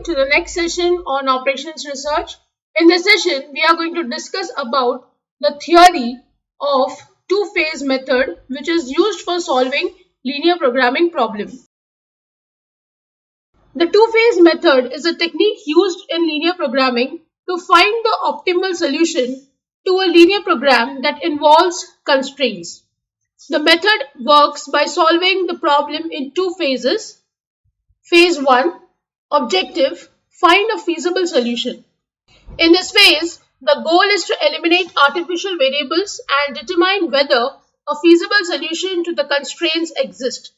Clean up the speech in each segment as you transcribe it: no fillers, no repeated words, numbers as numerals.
to the next session on operations research. In this session, we are going to discuss about the theory of two-phase method, which is used for solving linear programming problem. The two-phase method is a technique used in linear programming to find the optimal solution to a linear program that involves constraints. The method works by solving the problem in two phases. Phase 1, objective, find a feasible solution. In this phase, the goal is to eliminate artificial variables and determine whether a feasible solution to the constraints exist.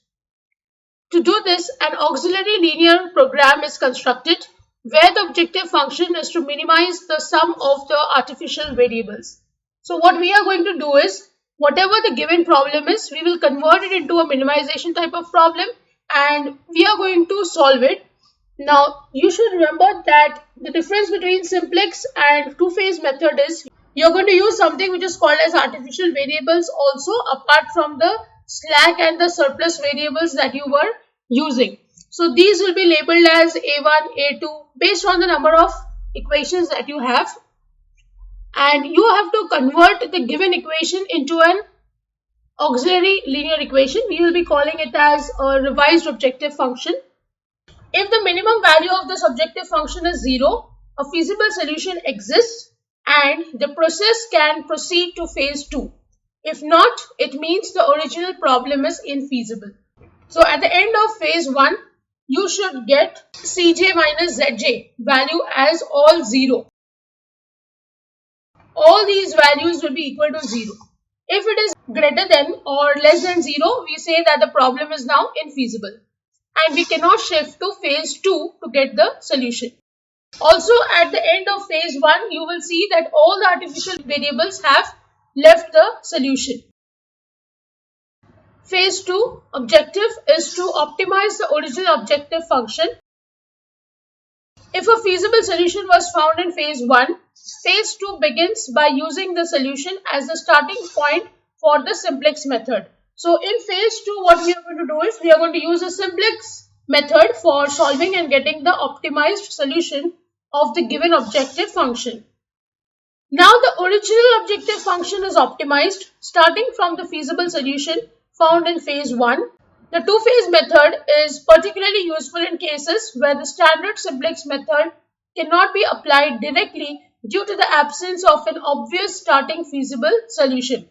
To do this, an auxiliary linear program is constructed where the objective function is to minimize the sum of the artificial variables. So what we are going to do is, whatever the given problem is, we will convert it into a minimization type of problem and we are going to solve it. Now, you should remember that the difference between simplex and two-phase method is you're going to use something which is called as artificial variables also, apart from the slack and the surplus variables that you were using. So these will be labeled as A1, A2 based on the number of equations that you have. And you have to convert the given equation into an auxiliary linear equation. We will be calling it as a revised objective function. If the minimum value of this objective function is 0, a feasible solution exists and the process can proceed to phase 2. If not, it means the original problem is infeasible. So at the end of phase 1, you should get Cj minus Zj value as all 0. All these values will be equal to 0. If it is greater than or less than 0, we say that the problem is now infeasible and we cannot shift to phase 2 to get the solution. Also, at the end of phase 1, you will see that all the artificial variables have left the solution. Phase 2 objective is to optimize the original objective function. If a feasible solution was found in phase 1, phase 2 begins by using the solution as the starting point for the simplex method. So in phase 2, what we are going to do is we are going to use a simplex method for solving and getting the optimized solution of the given objective function. Now the original objective function is optimized starting from the feasible solution found in phase 1. The two-phase method is particularly useful in cases where the standard simplex method cannot be applied directly due to the absence of an obvious starting feasible solution.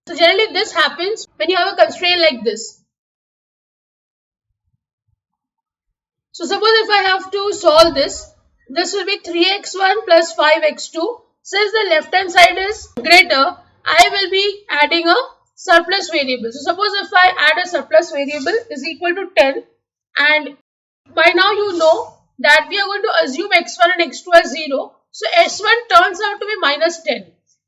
So generally this happens when you have a constraint like this. So suppose if I have to solve this will be 3x1 plus 5x2. Since the left hand side is greater, I will be adding a surplus variable. So suppose if I add a surplus variable is equal to 10, and by now you know that we are going to assume x1 and x2 as 0. So s1 turns out to be minus 10,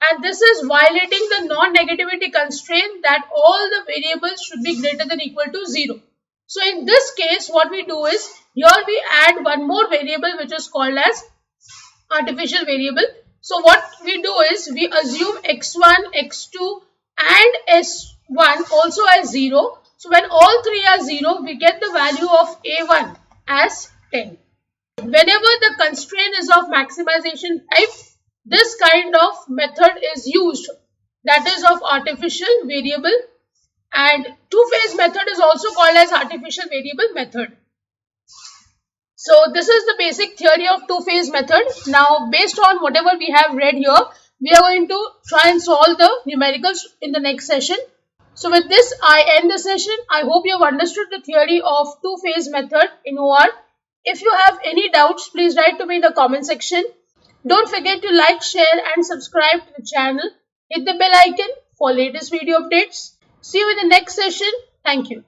and this is violating the non-negativity constraint that all the variables should be greater than equal to 0. So in this case, what we do is here we add one more variable which is called as artificial variable. So what we do is we assume x1, x2 and s1 also as 0. So when all three are 0, we get the value of a1 as 10. Whenever the constraint is of maximization type, this kind of method is used, that is of artificial variable, and two-phase method is also called as artificial variable method. So this is the basic theory of two-phase method. Now based on whatever we have read here, we are going to try and solve the numericals in the next session. So with this, I end the session. I hope you have understood the theory of two-phase method in OR. If you have any doubts, please write to me in the comment section. Don't forget to like, share and subscribe to the channel. Hit the bell icon for latest video updates. See you in the next session. Thank you.